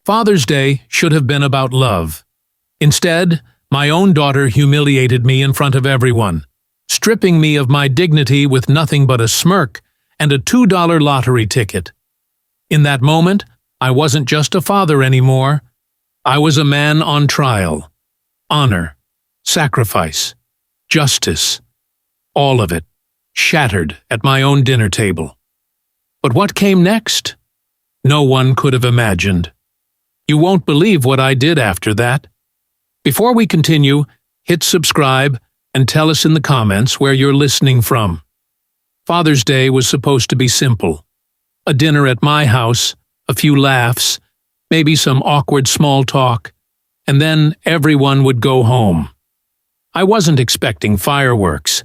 Father's Day should have been about love. Instead, my own daughter humiliated me in front of everyone, stripping me of my dignity with nothing but a smirk and a $2 lottery ticket. In that moment, I wasn't just a father anymore. I was a man on trial. Honor, sacrifice, justice, all of it, shattered at my own dinner table. But what came next? No one could have imagined. You won't believe what I did after that. Before we continue, hit subscribe and tell us in the comments where you're listening from. Father's Day was supposed to be simple. A dinner at my house, a few laughs, maybe some awkward small talk, and then everyone would go home. I wasn't expecting fireworks.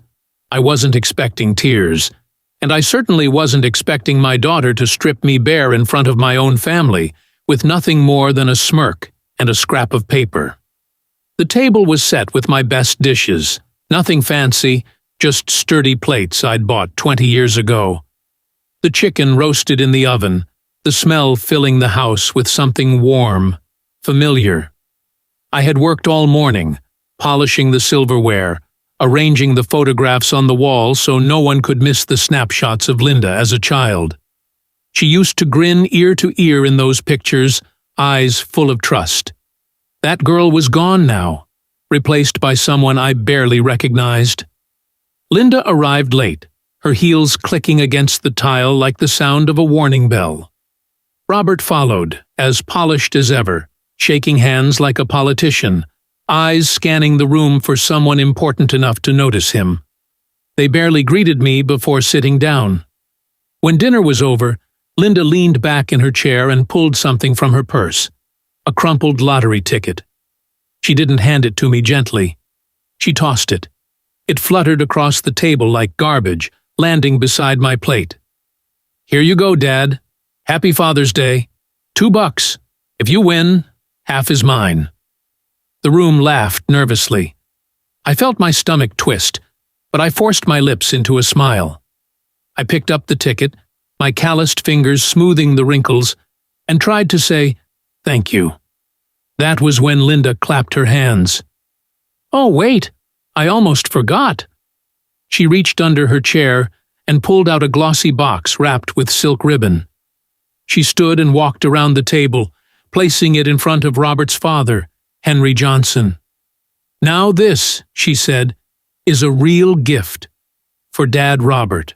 I wasn't expecting tears, and I certainly wasn't expecting my daughter to strip me bare in front of my own family, with nothing more than a smirk and a scrap of paper. The table was set with my best dishes, nothing fancy, just sturdy plates I'd bought 20 years ago. The chicken roasted in the oven, the smell filling the house with something warm, familiar. I had worked all morning, polishing the silverware, arranging the photographs on the wall so no one could miss the snapshots of Linda as a child. She used to grin ear to ear in those pictures, eyes full of trust. That girl was gone now, replaced by someone I barely recognized. Linda arrived late, her heels clicking against the tile like the sound of a warning bell. Robert followed, as polished as ever, shaking hands like a politician, eyes scanning the room for someone important enough to notice him. They barely greeted me before sitting down. When dinner was over, Linda leaned back in her chair and pulled something from her purse, a crumpled lottery ticket. She didn't hand it to me gently. She tossed it. It fluttered across the table like garbage, landing beside my plate. "Here you go, Dad. Happy Father's Day. $2. If you win, half is mine." The room laughed nervously. I felt my stomach twist, but I forced my lips into a smile. I picked up the ticket, my calloused fingers smoothing the wrinkles, and tried to say, "Thank you." That was when Linda clapped her hands. "Oh, wait, I almost forgot." She reached under her chair and pulled out a glossy box wrapped with silk ribbon. She stood and walked around the table, placing it in front of Robert's father, Henry Johnson. "Now this," she said, "is a real gift. For Dad Robert."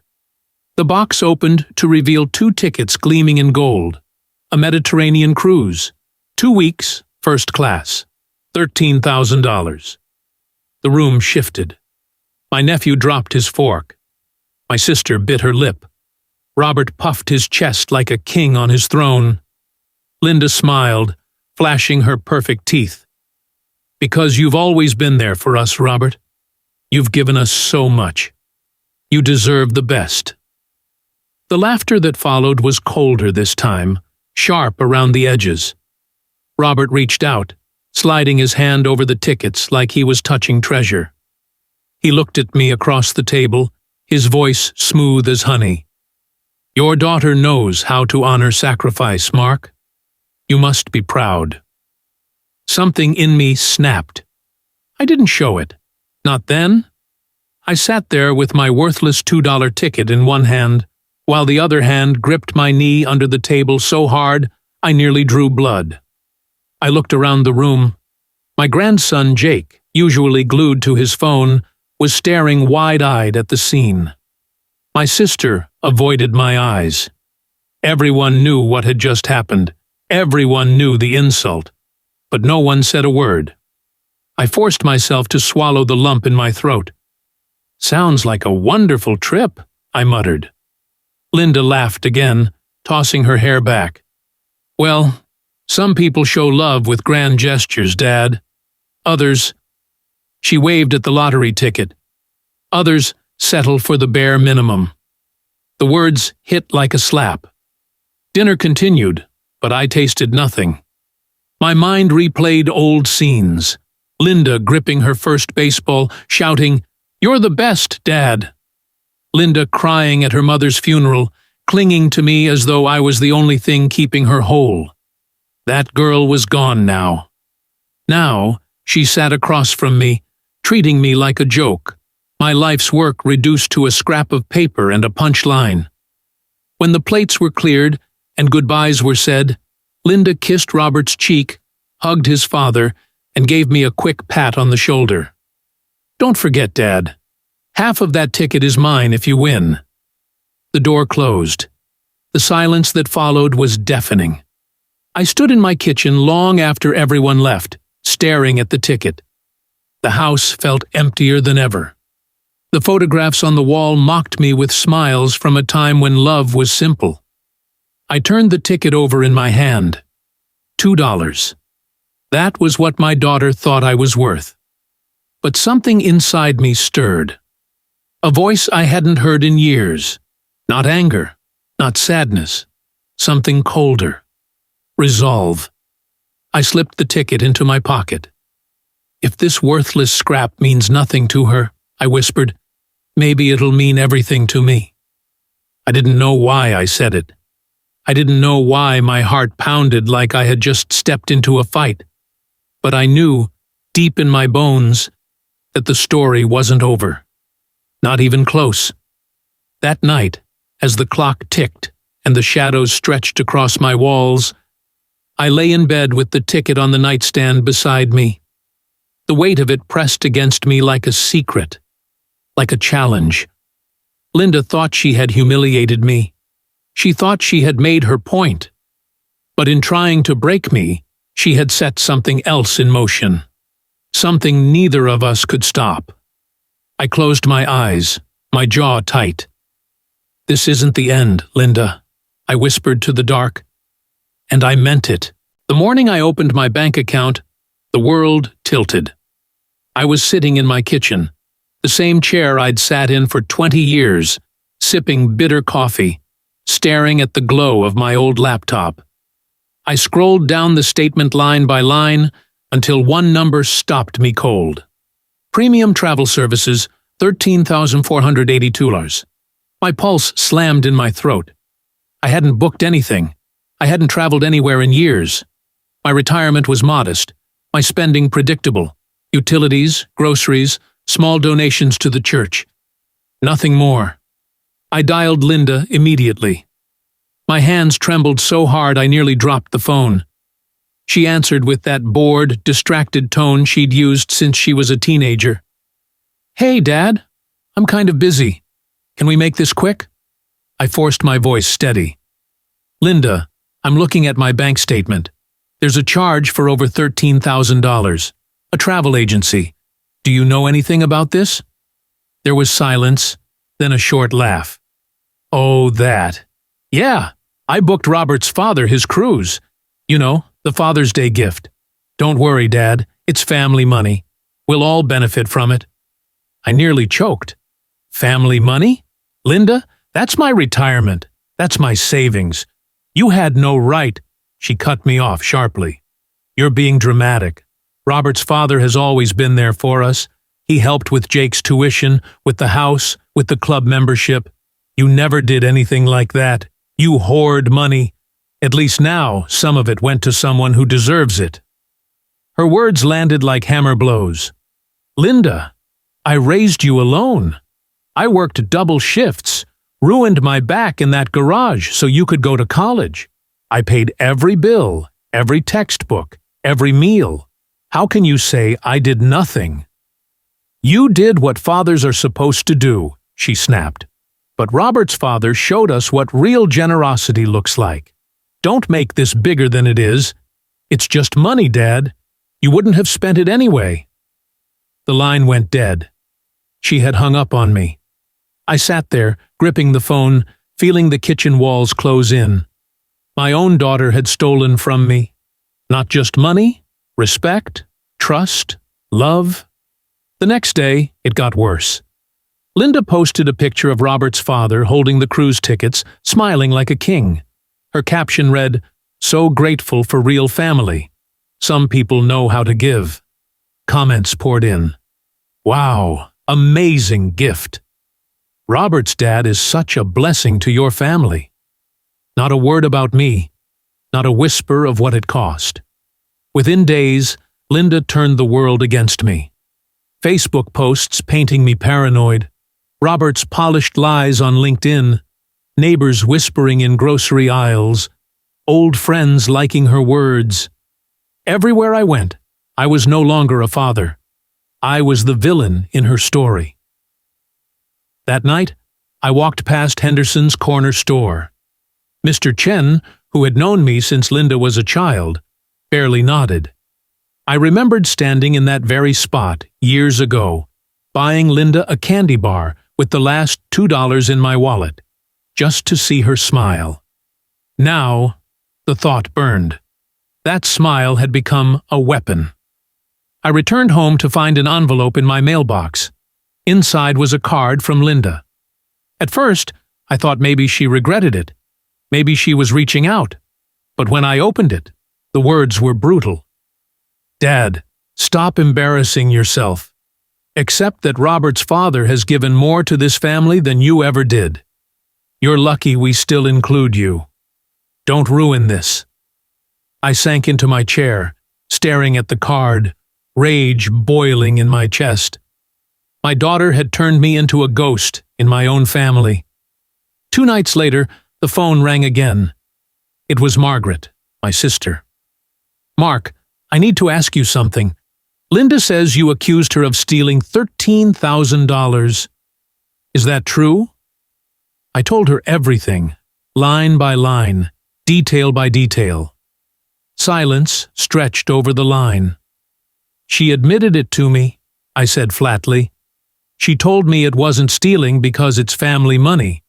The box opened to reveal 2 tickets gleaming in gold. A Mediterranean cruise. 2 weeks, first class. $13,000. The room shifted. My nephew dropped his fork. My sister bit her lip. Robert puffed his chest like a king on his throne. Linda smiled, flashing her perfect teeth. "Because you've always been there for us, Robert. You've given us so much. You deserve the best." The laughter that followed was colder this time, sharp around the edges. Robert reached out, sliding his hand over the tickets like he was touching treasure. He looked at me across the table, his voice smooth as honey. "Your daughter knows how to honor sacrifice, Mark. You must be proud." Something in me snapped. I didn't show it. Not then. I sat there with my worthless $2 ticket in one hand, while the other hand gripped my knee under the table so hard I nearly drew blood. I looked around the room. My grandson Jake, usually glued to his phone, was staring wide-eyed at the scene. My sister avoided my eyes. Everyone knew what had just happened. Everyone knew the insult. But no one said a word. I forced myself to swallow the lump in my throat. "Sounds like a wonderful trip," I muttered. Linda laughed again, tossing her hair back. "Well, some people show love with grand gestures, Dad. Others—" She waved at the lottery ticket. "Others settle for the bare minimum." The words hit like a slap. Dinner continued, but I tasted nothing. My mind replayed old scenes. Linda gripping her first baseball, shouting, "You're the best, Dad." Linda crying at her mother's funeral, clinging to me as though I was the only thing keeping her whole. That girl was gone now. Now, she sat across from me, treating me like a joke, my life's work reduced to a scrap of paper and a punch line. When the plates were cleared and goodbyes were said, Linda kissed Robert's cheek, hugged his father, and gave me a quick pat on the shoulder. "Don't forget, Dad. Half of that ticket is mine if you win." The door closed. The silence that followed was deafening. I stood in my kitchen long after everyone left, staring at the ticket. The house felt emptier than ever. The photographs on the wall mocked me with smiles from a time when love was simple. I turned the ticket over in my hand. $2. That was what my daughter thought I was worth. But something inside me stirred. A voice I hadn't heard in years. Not anger, not sadness. Something colder. Resolve. I slipped the ticket into my pocket. "If this worthless scrap means nothing to her," I whispered, "maybe it'll mean everything to me." I didn't know why I said it. I didn't know why my heart pounded like I had just stepped into a fight. But I knew, deep in my bones, that the story wasn't over. Not even close. That night, as the clock ticked and the shadows stretched across my walls, I lay in bed with the ticket on the nightstand beside me. The weight of it pressed against me like a secret, like a challenge. Linda thought she had humiliated me. She thought she had made her point. But in trying to break me, she had set something else in motion. Something neither of us could stop. I closed my eyes, my jaw tight. "This isn't the end, Linda," I whispered to the dark. And I meant it. The morning I opened my bank account, the world tilted. I was sitting in my kitchen, the same chair I'd sat in for 20 years, sipping bitter coffee, staring at the glow of my old laptop. I scrolled down the statement line by line until one number stopped me cold. Premium travel services, $13,482. My pulse slammed in my throat. I hadn't booked anything. I hadn't traveled anywhere in years. My retirement was modest, my spending predictable. Utilities, groceries, small donations to the church. Nothing more. I dialed Linda immediately. My hands trembled so hard I nearly dropped the phone. She answered with that bored, distracted tone she'd used since she was a teenager. "Hey, Dad. I'm kind of busy. Can we make this quick?" I forced my voice steady. "Linda, I'm looking at my bank statement. There's a charge for over $13,000. A travel agency. Do you know anything about this?" There was silence, then a short laugh. "Oh, that. Yeah, I booked Robert's father his cruise. You know, the Father's Day gift. Don't worry, Dad. It's family money. We'll all benefit from it." I nearly choked. "Family money? Linda, that's my retirement. That's my savings. You had no right." She cut me off sharply. "You're being dramatic. Robert's father has always been there for us. He helped with Jake's tuition, with the house, with the club membership. You never did anything like that. You hoard money. At least now, some of it went to someone who deserves it." Her words landed like hammer blows. "Linda, I raised you alone. I worked double shifts, ruined my back in that garage so you could go to college. I paid every bill, every textbook, every meal. How can you say I did nothing?" "You did what fathers are supposed to do," she snapped. "But Robert's father showed us what real generosity looks like. Don't make this bigger than it is. It's just money, Dad. You wouldn't have spent it anyway." The line went dead. She had hung up on me. I sat there, gripping the phone, feeling the kitchen walls close in. My own daughter had stolen from me. Not just money, respect, trust, love. The next day, it got worse. Linda posted a picture of Robert's father holding the cruise tickets, smiling like a king. Her caption read, "So grateful for real family. Some people know how to give." Comments poured in. "Wow, amazing gift. Robert's dad is such a blessing to your family." Not a word about me. not a whisper of what it cost. Within days, Linda turned the world against me. Facebook posts painting me paranoid, Robert's polished lies on LinkedIn, neighbors whispering in grocery aisles, old friends liking her words. Everywhere I went, I was no longer a father. I was the villain in her story. That night, I walked past Henderson's corner store. Mr. Chen, who had known me since Linda was a child, barely nodded. I remembered standing in that very spot years ago, buying Linda a candy bar with the last $2 in my wallet, just to see her smile. Now, the thought burned. That smile had become a weapon. I returned home to find an envelope in my mailbox. Inside was a card from Linda. At first, I thought maybe she regretted it. Maybe she was reaching out. But when I opened it, the words were brutal. Dad, stop embarrassing yourself. Accept that Robert's father has given more to this family than you ever did. You're lucky we still include you. Don't ruin this. I sank into my chair, staring at the card, rage boiling in my chest. My daughter had turned me into a ghost in my own family. 2 nights later, the phone rang again. It was Margaret, my sister. Mark, I need to ask you something. Linda says you accused her of stealing $13,000. Is that true? I told her everything, line by line, detail by detail. Silence stretched over the line. She admitted it to me, I said flatly. She told me it wasn't stealing because it's family money.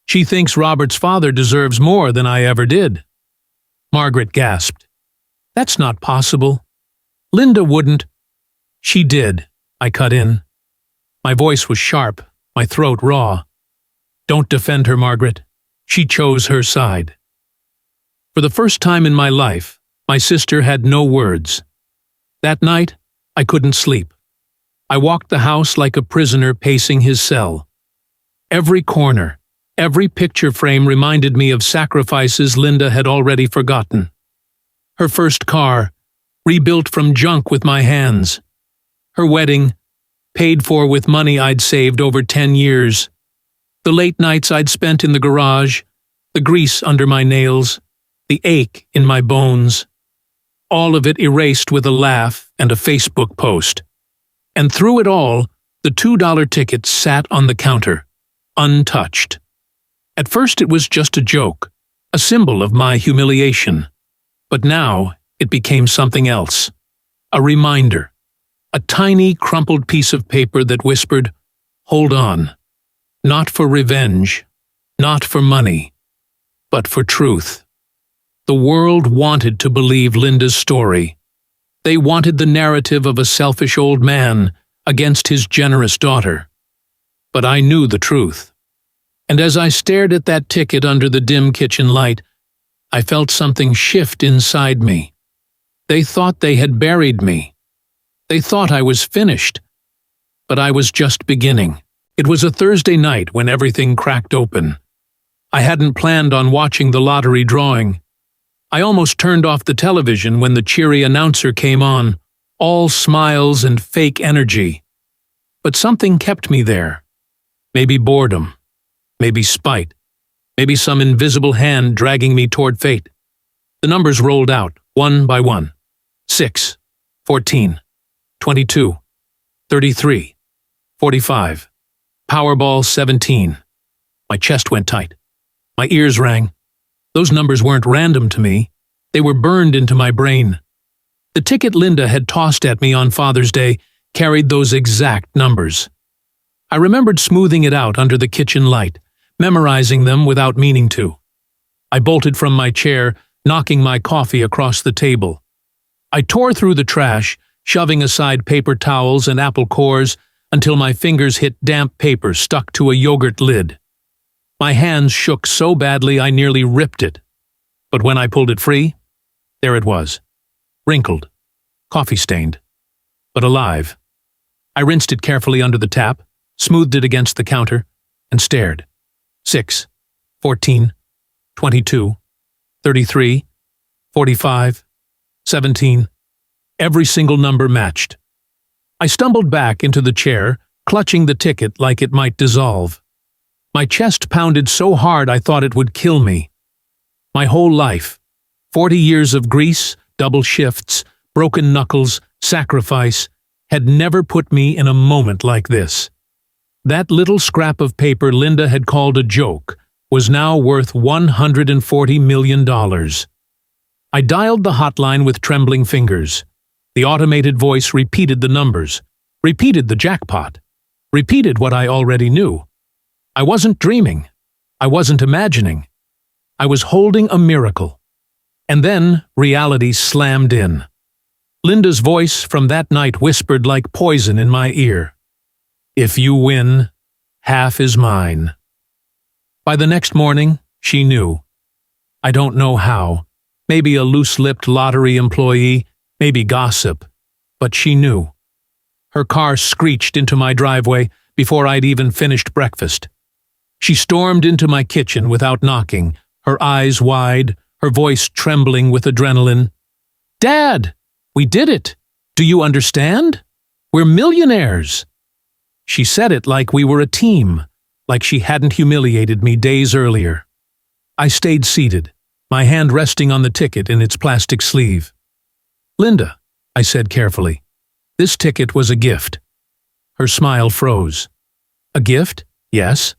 She thinks Robert's father deserves more than I ever did. Margaret gasped. That's not possible. Linda wouldn't. She did, I cut in. My voice was sharp, my throat raw. Don't defend her, Margaret. She chose her side. For the first time in my life, my sister had no words. That night, I couldn't sleep. I walked the house like a prisoner pacing his cell. Every corner, every picture frame reminded me of sacrifices Linda had already forgotten. Her first car, rebuilt from junk with my hands. Her wedding, paid for with money I'd saved over 10 years. The late nights I'd spent in the garage, the grease under my nails, the ache in my bones. All of it erased with a laugh and a Facebook post. And through it all, the $2 ticket sat on the counter, untouched. At first it was just a joke, a symbol of my humiliation. But now it became something else. A reminder. A tiny, crumpled piece of paper that whispered, "Hold on. Not for revenge, not for money, but for truth." The world wanted to believe Linda's story. They wanted the narrative of a selfish old man against his generous daughter. But I knew the truth. And as I stared at that ticket under the dim kitchen light, I felt something shift inside me. They thought they had buried me. They thought I was finished. But I was just beginning. It was a Thursday night when everything cracked open. I hadn't planned on watching the lottery drawing. I almost turned off the television when the cheery announcer came on, all smiles and fake energy. But something kept me there. Maybe boredom. Maybe spite. Maybe some invisible hand dragging me toward fate. The numbers rolled out, one by one. 6, 14, 22, 33, 45. Powerball 17. My chest went tight. My ears rang. Those numbers weren't random to me. They were burned into my brain. The ticket Linda had tossed at me on Father's Day carried those exact numbers. I remembered smoothing it out under the kitchen light, memorizing them without meaning to. I bolted from my chair, knocking my coffee across the table. I tore through the trash, shoving aside paper towels and apple cores until my fingers hit damp paper stuck to a yogurt lid. My hands shook so badly I nearly ripped it. But when I pulled it free, there it was. Wrinkled, coffee-stained, but alive. I rinsed it carefully under the tap, smoothed it against the counter, and stared. 6, 14, 22, 33, 45, 17. Every single number matched. I stumbled back into the chair, clutching the ticket like it might dissolve. My chest pounded so hard I thought it would kill me. My whole life, 40 years of grease, double shifts, broken knuckles, sacrifice, had never put me in a moment like this. That little scrap of paper Linda had called a joke was now worth $140 million. I dialed the hotline with trembling fingers. The automated voice repeated the numbers, repeated the jackpot, repeated what I already knew. I wasn't dreaming. I wasn't imagining. I was holding a miracle. And then reality slammed in. Linda's voice from that night whispered like poison in my ear. If you win, half is mine. By the next morning, she knew. I don't know how. Maybe a loose-lipped lottery employee, maybe gossip. But she knew. Her car screeched into my driveway before I'd even finished breakfast. She stormed into my kitchen without knocking, her eyes wide, her voice trembling with adrenaline. "Dad, we did it! Do you understand? We're millionaires!" She said it like we were a team, like she hadn't humiliated me days earlier. I stayed seated, my hand resting on the ticket in its plastic sleeve. "Linda," I said carefully, "this ticket was a gift." Her smile froze. "A gift? Yes.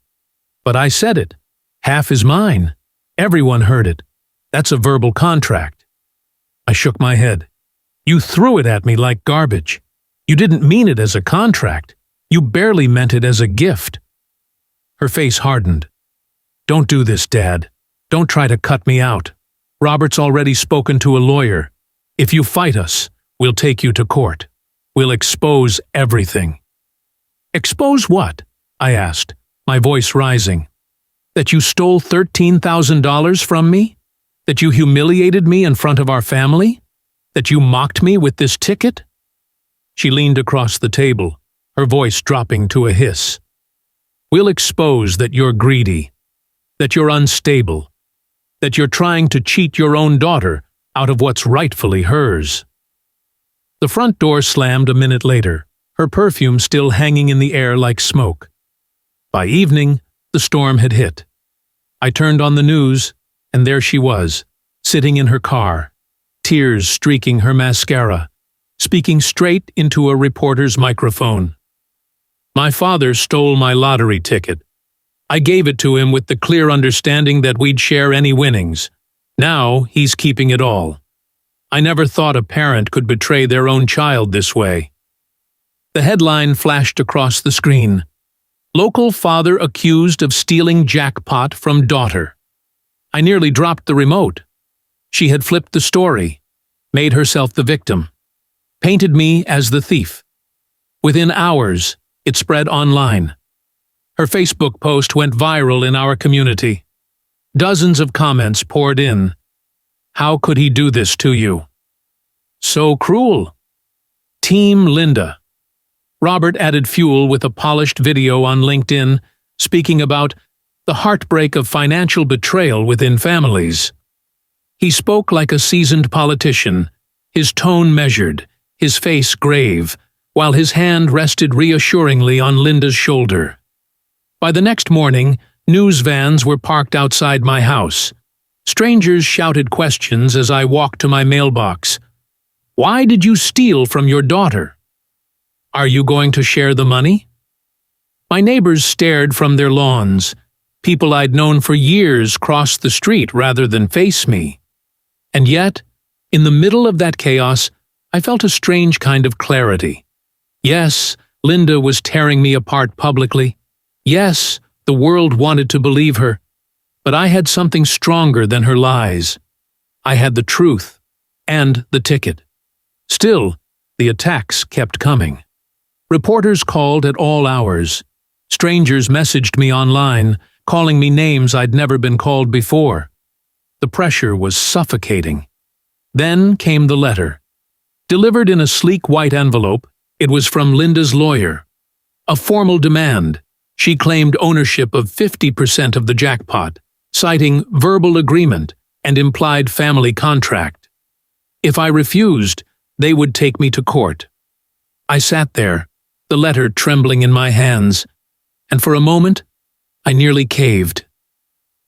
But I said it. Half is mine. Everyone heard it. That's a verbal contract." I shook my head. "You threw it at me like garbage. You didn't mean it as a contract. You barely meant it as a gift." Her face hardened. "Don't do this, Dad. Don't try to cut me out. Robert's already spoken to a lawyer. If you fight us, we'll take you to court. We'll expose everything." "Expose what?" I asked, my voice rising. "That you stole $13,000 from me? That you humiliated me in front of our family? That you mocked me with this ticket?" She leaned across the table, her voice dropping to a hiss. "We'll expose that you're greedy, that you're unstable, that you're trying to cheat your own daughter out of what's rightfully hers." The front door slammed a minute later, her perfume still hanging in the air like smoke. By evening, the storm had hit. I turned on the news, and there she was, sitting in her car, tears streaking her mascara, speaking straight into a reporter's microphone. "My father stole my lottery ticket. I gave it to him with the clear understanding that we'd share any winnings. Now he's keeping it all. I never thought a parent could betray their own child this way." The headline flashed across the screen. "Local father accused of stealing jackpot from daughter." I nearly dropped the remote. She had flipped the story, made herself the victim, painted me as the thief. Within hours, it spread online. Her Facebook post went viral in our community. Dozens of comments poured in. "How could he do this to you? So cruel. Team Linda." Robert added fuel with a polished video on LinkedIn, speaking about the heartbreak of financial betrayal within families. He spoke like a seasoned politician, his tone measured, his face grave, while his hand rested reassuringly on Linda's shoulder. By the next morning, news vans were parked outside my house. Strangers shouted questions as I walked to my mailbox. "Why did you steal from your daughter? Are you going to share the money?" My neighbors stared from their lawns. People I'd known for years crossed the street rather than face me. And yet, in the middle of that chaos, I felt a strange kind of clarity. Yes, Linda was tearing me apart publicly. Yes, the world wanted to believe her. But I had something stronger than her lies. I had the truth and the ticket. Still, the attacks kept coming. Reporters called at all hours. Strangers messaged me online, calling me names I'd never been called before. The pressure was suffocating. Then came the letter. Delivered in a sleek white envelope, it was from Linda's lawyer. A formal demand. She claimed ownership of 50% of the jackpot, citing verbal agreement and implied family contract. If I refused, they would take me to court. I sat there, the letter trembling in my hands, and for a moment, I nearly caved.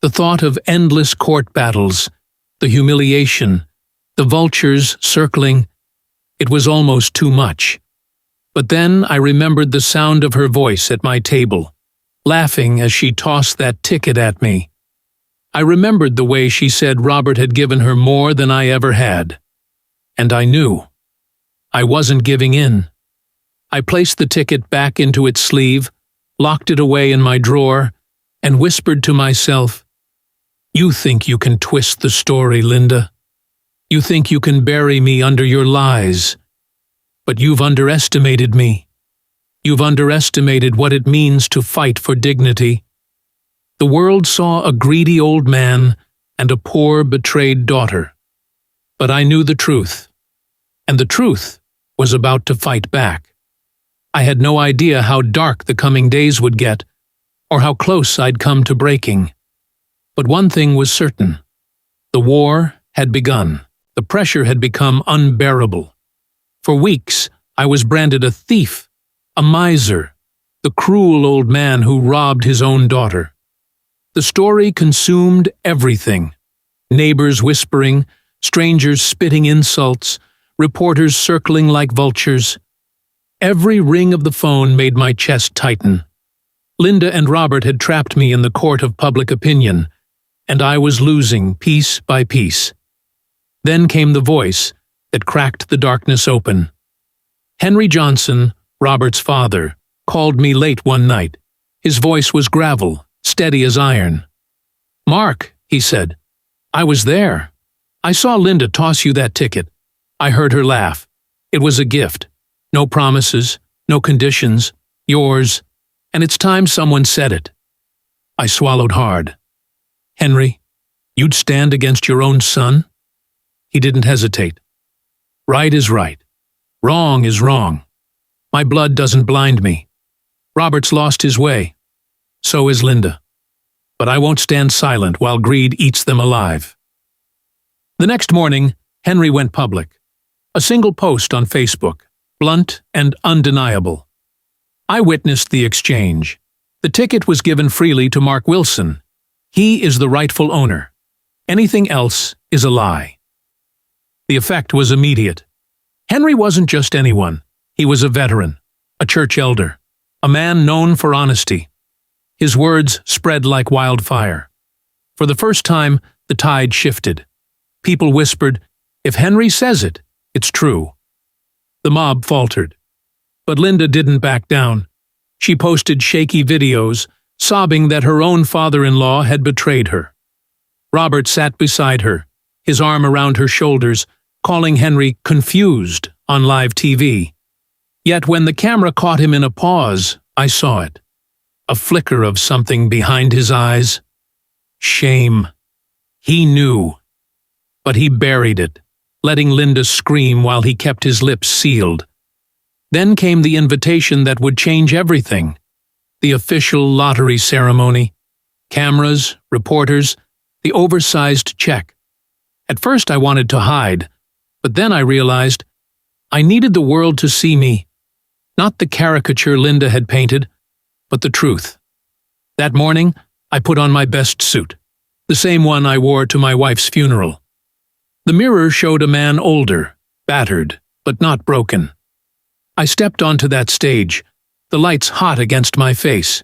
The thought of endless court battles, the humiliation, the vultures circling, it was almost too much. But then I remembered the sound of her voice at my table, laughing as she tossed that ticket at me. I remembered the way she said Robert had given her more than I ever had. And I knew. I wasn't giving in. I placed the ticket back into its sleeve, locked it away in my drawer, and whispered to myself, "You think you can twist the story, Linda. You think you can bury me under your lies. But you've underestimated me. You've underestimated what it means to fight for dignity." The world saw a greedy old man and a poor, betrayed daughter. But I knew the truth. And the truth was about to fight back. I had no idea how dark the coming days would get, or how close I'd come to breaking. But one thing was certain. The war had begun. The pressure had become unbearable. For weeks, I was branded a thief, a miser, the cruel old man who robbed his own daughter. The story consumed everything. Neighbors whispering, strangers spitting insults, reporters circling like vultures. Every ring of the phone made my chest tighten. Linda and Robert had trapped me in the court of public opinion, and I was losing piece by piece. Then came the voice that cracked the darkness open. Henry Johnson, Robert's father, called me late one night. His voice was gravel, steady as iron. "Mark," he said, "I was there. I saw Linda toss you that ticket. I heard her laugh. It was a gift. No promises, no conditions, yours, and it's time someone said it." I swallowed hard. "Henry, you'd stand against your own son?" He didn't hesitate. "Right is right. Wrong is wrong. My blood doesn't blind me. Robert's lost his way. So is Linda. But I won't stand silent while greed eats them alive." The next morning, Henry went public. A single post on Facebook, blunt and undeniable. I witnessed the exchange. The ticket was given freely to Mark Wilson. He is the rightful owner. Anything else is a lie. The effect was immediate. Henry wasn't just anyone. He was a veteran, a church elder, a man known for honesty. His words spread like wildfire. For the first time, the tide shifted. People whispered, "If Henry says it, it's true." The mob faltered. But Linda didn't back down. She posted shaky videos, sobbing that her own father-in-law had betrayed her. Robert sat beside her, his arm around her shoulders, calling Henry confused on live TV. Yet when the camera caught him in a pause, I saw it. A flicker of something behind his eyes. Shame. He knew. But he buried it, letting Linda scream while he kept his lips sealed. Then came the invitation that would change everything. The official lottery ceremony. Cameras, reporters, the oversized check. At first I wanted to hide, but then I realized I needed the world to see me. Not the caricature Linda had painted, but the truth. That morning, I put on my best suit, the same one I wore to my wife's funeral. The mirror showed a man older, battered, but not broken. I stepped onto that stage, the lights hot against my face.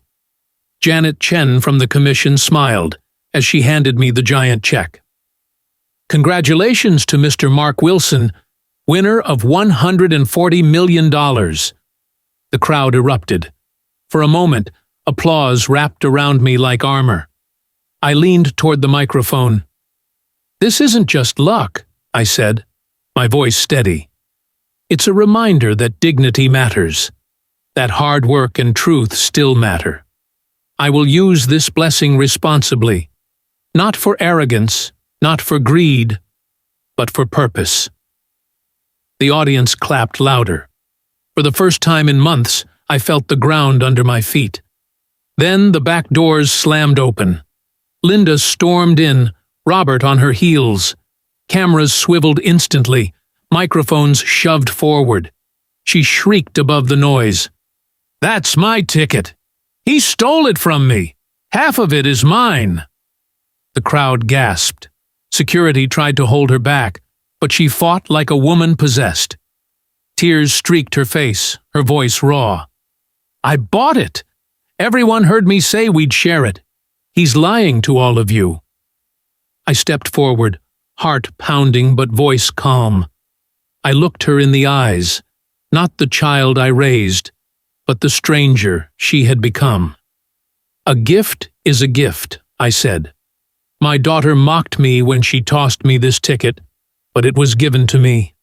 Janet Chen from the commission smiled as she handed me the giant check. "Congratulations to Mr. Mark Wilson, winner of $140 million. The crowd erupted. For a moment, applause wrapped around me like armor. I leaned toward the microphone. "This isn't just luck," I said, my voice steady. "It's a reminder that dignity matters, that hard work and truth still matter. I will use this blessing responsibly, not for arrogance, not for greed, but for purpose." The audience clapped louder. For the first time in months, I felt the ground under my feet. Then the back doors slammed open. Linda stormed in, Robert on her heels. Cameras swiveled instantly, microphones shoved forward. She shrieked above the noise. "That's my ticket! He stole it from me! Half of it is mine!" The crowd gasped. Security tried to hold her back, but she fought like a woman possessed. Tears streaked her face, her voice raw. "I bought it! Everyone heard me say we'd share it. He's lying to all of you." I stepped forward, heart pounding but voice calm. I looked her in the eyes, not the child I raised, but the stranger she had become. "A gift is a gift," I said. "My daughter mocked me when she tossed me this ticket, but it was given to me.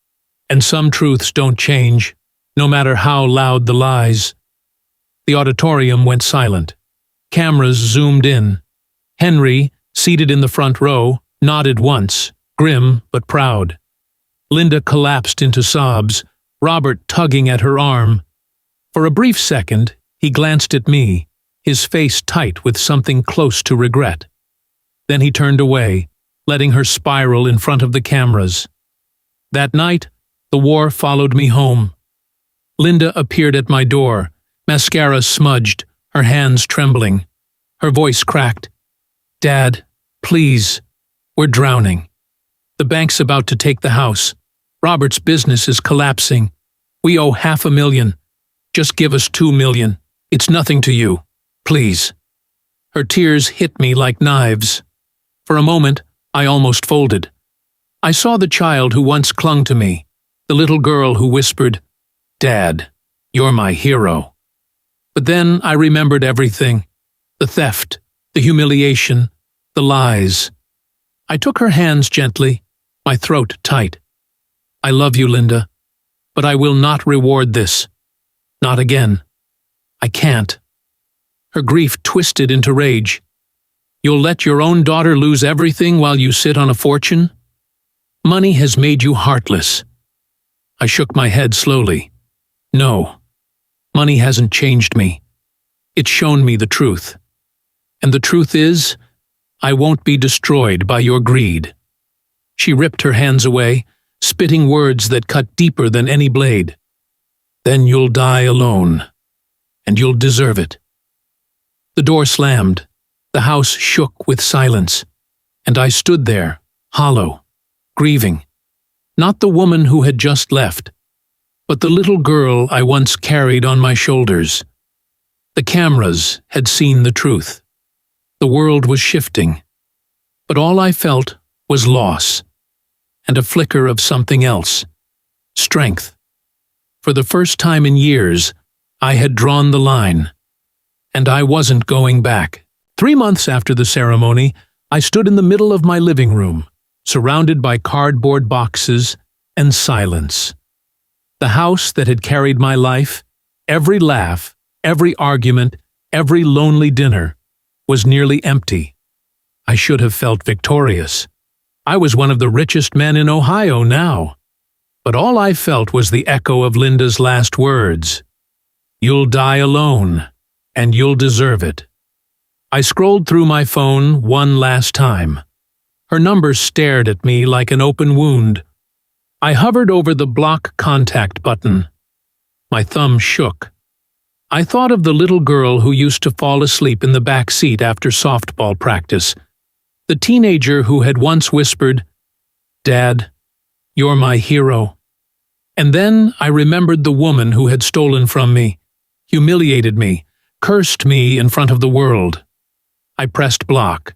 And some truths don't change, no matter how loud the lies." The auditorium went silent. Cameras zoomed in. Henry, seated in the front row, nodded once, grim but proud. Linda collapsed into sobs, Robert tugging at her arm. For a brief second, he glanced at me, his face tight with something close to regret. Then he turned away, letting her spiral in front of the cameras. That night, the war followed me home. Linda appeared at my door, mascara smudged, her hands trembling. Her voice cracked. "Dad, please, we're drowning. The bank's about to take the house. Robert's business is collapsing. We owe $500,000. Just give us $2 million. It's nothing to you. Please." Her tears hit me like knives. For a moment, I almost folded. I saw the child who once clung to me, the little girl who whispered, "Dad, you're my hero." But then I remembered everything. The theft, the humiliation, the lies. I took her hands gently, my throat tight. "I love you, Linda, but I will not reward this. Not again. I can't." Her grief twisted into rage. "You'll let your own daughter lose everything while you sit on a fortune? Money has made you heartless." I shook my head slowly. "No, money hasn't changed me. It's shown me the truth. And the truth is, I won't be destroyed by your greed." She ripped her hands away, spitting words that cut deeper than any blade. "Then you'll die alone, and you'll deserve it." The door slammed. The house shook with silence, and I stood there, hollow, grieving. Not the woman who had just left, but the little girl I once carried on my shoulders. The cameras had seen the truth. The world was shifting, but all I felt was loss, and a flicker of something else, strength. For the first time in years, I had drawn the line, and I wasn't going back. 3 months after the ceremony, I stood in the middle of my living room, surrounded by cardboard boxes and silence. The house that had carried my life, every laugh, every argument, every lonely dinner, was nearly empty. I should have felt victorious. I was one of the richest men in Ohio now. But all I felt was the echo of Linda's last words. "You'll die alone, and you'll deserve it." I scrolled through my phone one last time. Her number stared at me like an open wound. I hovered over the block contact button. My thumb shook. I thought of the little girl who used to fall asleep in the back seat after softball practice, the teenager who had once whispered, "Dad, you're my hero." And then I remembered the woman who had stolen from me, humiliated me, cursed me in front of the world. I pressed block.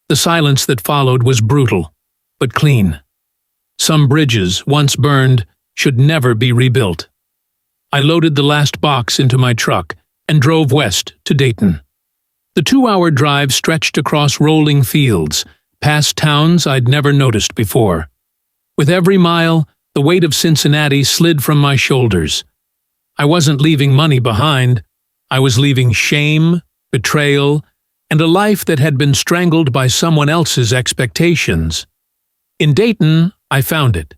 The silence that followed was brutal, but clean. Some bridges, once burned, should never be rebuilt. I loaded the last box into my truck and drove west to Dayton. The 2-hour drive stretched across rolling fields, past towns I'd never noticed before. With every mile, the weight of Cincinnati slid from my shoulders. I wasn't leaving money behind. I was leaving shame, betrayal, and a life that had been strangled by someone else's expectations. In Dayton, I found it.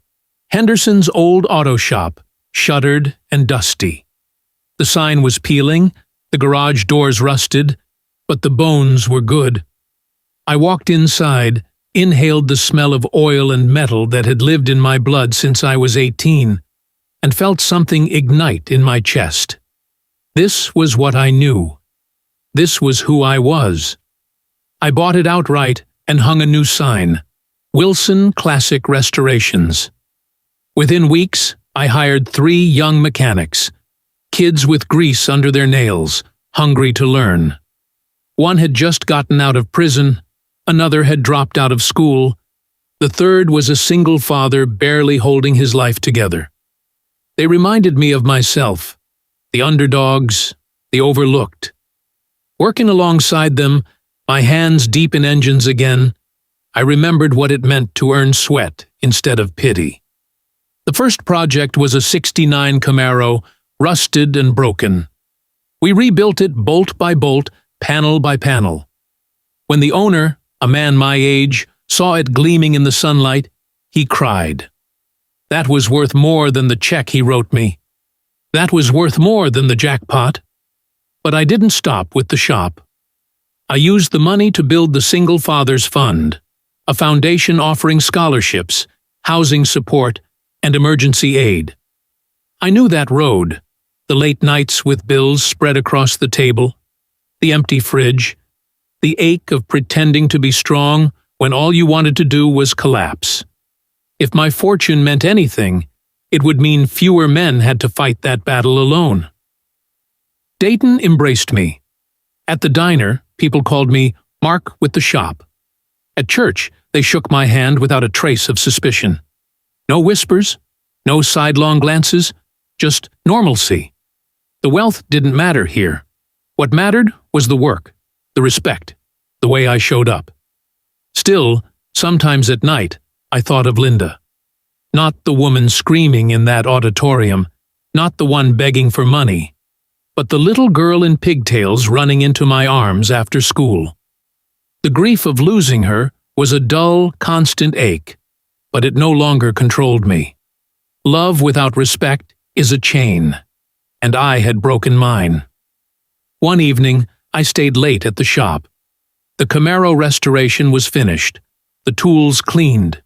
Henderson's old auto shop, shuttered and dusty. The sign was peeling, the garage doors rusted, but the bones were good. I walked inside, inhaled the smell of oil and metal that had lived in my blood since I was 18, and felt something ignite in my chest. This was what I knew. This was who I was. I bought it outright and hung a new sign: Wilson Classic Restorations. Within weeks, I hired 3 young mechanics, kids with grease under their nails, hungry to learn. One had just gotten out of prison, another had dropped out of school, the third was a single father barely holding his life together. They reminded me of myself, the underdogs, the overlooked. Working alongside them, my hands deep in engines again, I remembered what it meant to earn sweat instead of pity. The first project was a '69 Camaro, rusted and broken. We rebuilt it bolt by bolt, panel by panel. When the owner, a man my age, saw it gleaming in the sunlight, he cried. That was worth more than the check he wrote me. That was worth more than the jackpot. But I didn't stop with the shop. I used the money to build the Single Fathers Fund, a foundation offering scholarships, housing support, and emergency aid. I knew that road, the late nights with bills spread across the table, the empty fridge, the ache of pretending to be strong when all you wanted to do was collapse. If my fortune meant anything, it would mean fewer men had to fight that battle alone. Dayton embraced me. At the diner, people called me Mark with the shop. At church, they shook my hand without a trace of suspicion. No whispers, no sidelong glances, just normalcy. The wealth didn't matter here. What mattered was the work, the respect, the way I showed up. Still, sometimes at night, I thought of Linda. Not the woman screaming in that auditorium, not the one begging for money, but the little girl in pigtails running into my arms after school. The grief of losing her was a dull, constant ache, but it no longer controlled me. Love without respect is a chain, and I had broken mine. One evening, I stayed late at the shop. The Camaro restoration was finished, the tools cleaned,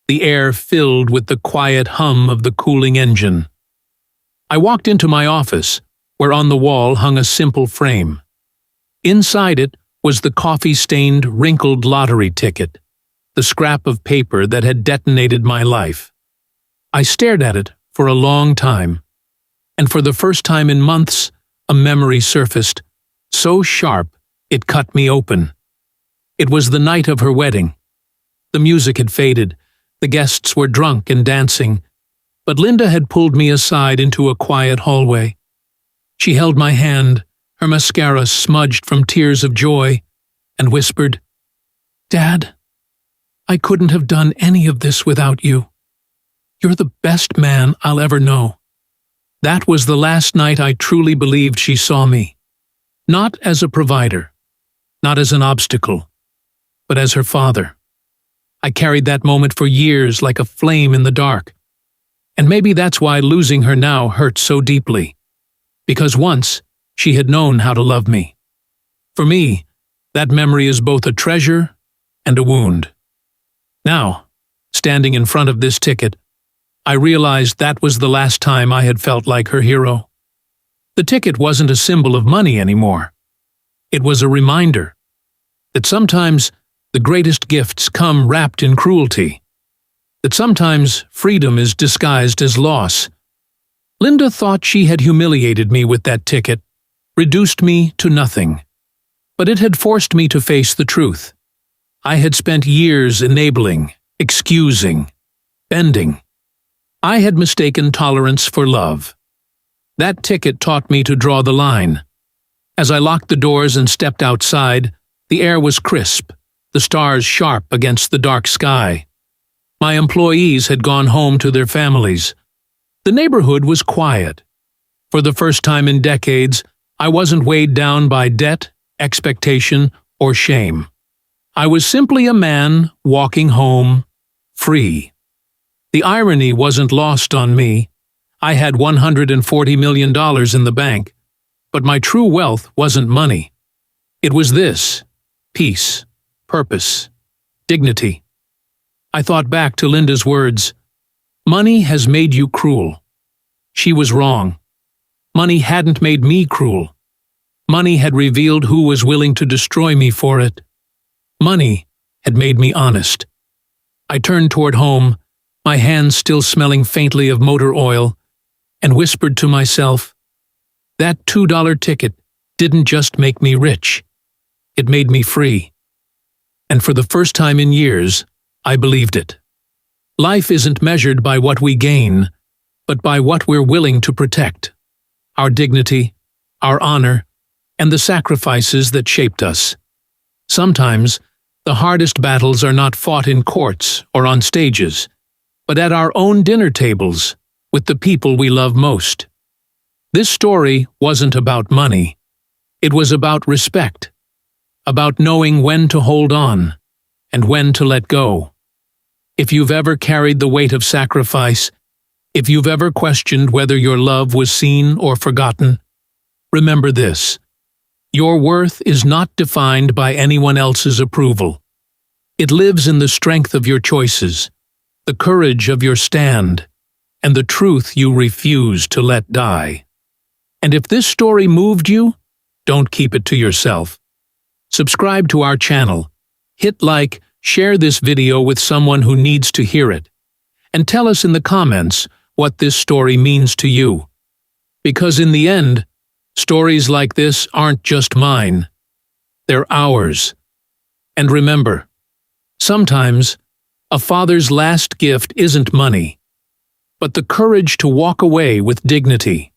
the air filled with the quiet hum of the cooling engine. I walked into my office, where on the wall hung a simple frame. Inside it was the coffee-stained, wrinkled lottery ticket, the scrap of paper that had detonated my life. I stared at it for a long time, and for the first time in months, a memory surfaced, so sharp it cut me open. It was the night of her wedding. The music had faded, the guests were drunk and dancing, but Linda had pulled me aside into a quiet hallway. She held my hand, her mascara smudged from tears of joy, and whispered, "Dad, I couldn't have done any of this without you. You're the best man I'll ever know." That was the last night I truly believed she saw me. Not as a provider, not as an obstacle, but as her father. I carried that moment for years like a flame in the dark. And maybe that's why losing her now hurts so deeply. Because once, she had known how to love me. For me, that memory is both a treasure and a wound. Now, standing in front of this ticket, I realized that was the last time I had felt like her hero. The ticket wasn't a symbol of money anymore. It was a reminder that sometimes the greatest gifts come wrapped in cruelty, that sometimes freedom is disguised as loss. Linda thought she had humiliated me with that ticket, reduced me to nothing. But it had forced me to face the truth. I had spent years enabling, excusing, bending. I had mistaken tolerance for love. That ticket taught me to draw the line. As I locked the doors and stepped outside, the air was crisp, the stars sharp against the dark sky. My employees had gone home to their families. The neighborhood was quiet. For the first time in decades, I wasn't weighed down by debt, expectation, or shame. I was simply a man walking home, free. The irony wasn't lost on me. I had $140 million in the bank, but my true wealth wasn't money. It was this: peace, purpose, dignity. I thought back to Linda's words. Money has made you cruel. She was wrong. Money hadn't made me cruel. Money had revealed who was willing to destroy me for it. Money had made me honest. I turned toward home, my hands still smelling faintly of motor oil, and whispered to myself, that $2 ticket didn't just make me rich. It made me free. And for the first time in years, I believed it. Life isn't measured by what we gain, but by what we're willing to protect. Our dignity, our honor, and the sacrifices that shaped us. Sometimes, the hardest battles are not fought in courts or on stages, but at our own dinner tables with the people we love most. This story wasn't about money. It was about respect, about knowing when to hold on and when to let go. If you've ever carried the weight of sacrifice, if you've ever questioned whether your love was seen or forgotten, remember this. Your worth is not defined by anyone else's approval. It lives in the strength of your choices, the courage of your stand, and the truth you refuse to let die. And if this story moved you, don't keep it to yourself. Subscribe to our channel, hit like, share this video with someone who needs to hear it, and tell us in the comments what this story means to you. Because in the end, stories like this aren't just mine. They're ours. And remember, sometimes a father's last gift isn't money, but the courage to walk away with dignity.